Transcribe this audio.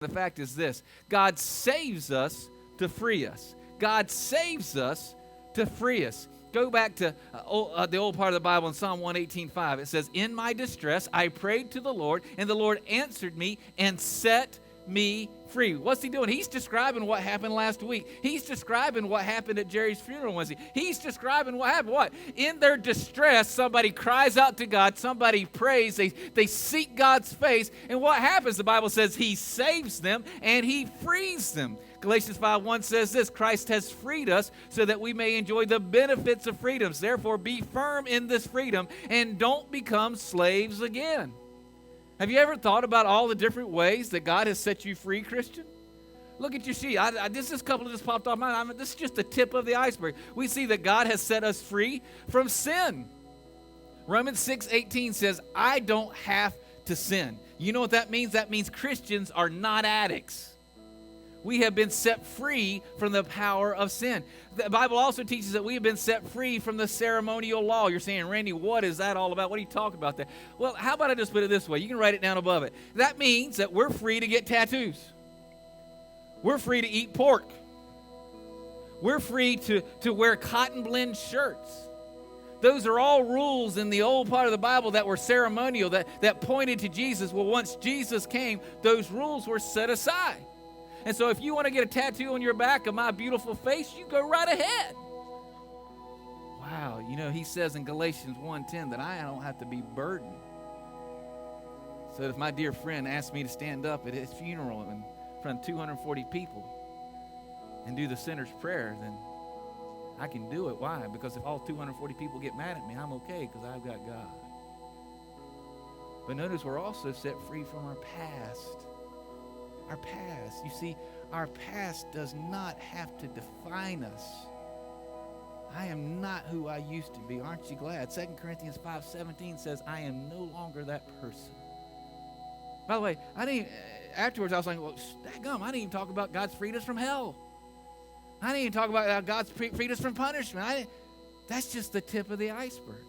The fact is this: God saves us to free us. God saves us to free us. Go back to the old part of the Bible in Psalm 118:5. It says, "In my distress I prayed to the Lord, and the Lord answered me and set me free." What's he doing? He's describing what happened last week. He's describing what happened at Jerry's funeral Wednesday. He's describing what happened. What? In their distress, somebody cries out to God. Somebody prays. They seek God's face. And what happens? The Bible says he saves them and he frees them. Galatians 5:1 says this: "Christ has freed us so that we may enjoy the benefits of freedoms. Therefore, be firm in this freedom and don't become slaves again." Have you ever thought about all the different ways that God has set you free, Christian? Look at your sheet. This couple just popped off mine. This is just the tip of the iceberg. We see that God has set us free from sin. Romans 6:18 says, "I don't have to sin." You know what that means? That means Christians are not addicts. We have been set free from the power of sin. The Bible also teaches that we have been set free from the ceremonial law. You're saying, "Randy, what is that all about? What are you talking about there?" Well, how about I just put it this way? You can write it down above it. That means that we're free to get tattoos. We're free to eat pork. We're free to wear cotton blend shirts. Those are all rules in the old part of the Bible that were ceremonial, that pointed to Jesus. Well, once Jesus came, those rules were set aside. And so if you want to get a tattoo on your back of my beautiful face, you go right ahead. Wow, he says in Galatians 1:10 that I don't have to be burdened. So if my dear friend asked me to stand up at his funeral in front of 240 people and do the sinner's prayer, then I can do it. Why? Because if all 240 people get mad at me, I'm okay because I've got God. But notice we're also set free from our past. Our past. You see, our past does not have to define us. I am not who I used to be. Aren't you glad? 2 Corinthians 5:17 says, "I am no longer that person." By the way, afterwards I was like, well, daggum, I didn't even talk about God's freed us from hell. I didn't even talk about how God's freed us from punishment. That's just the tip of the iceberg.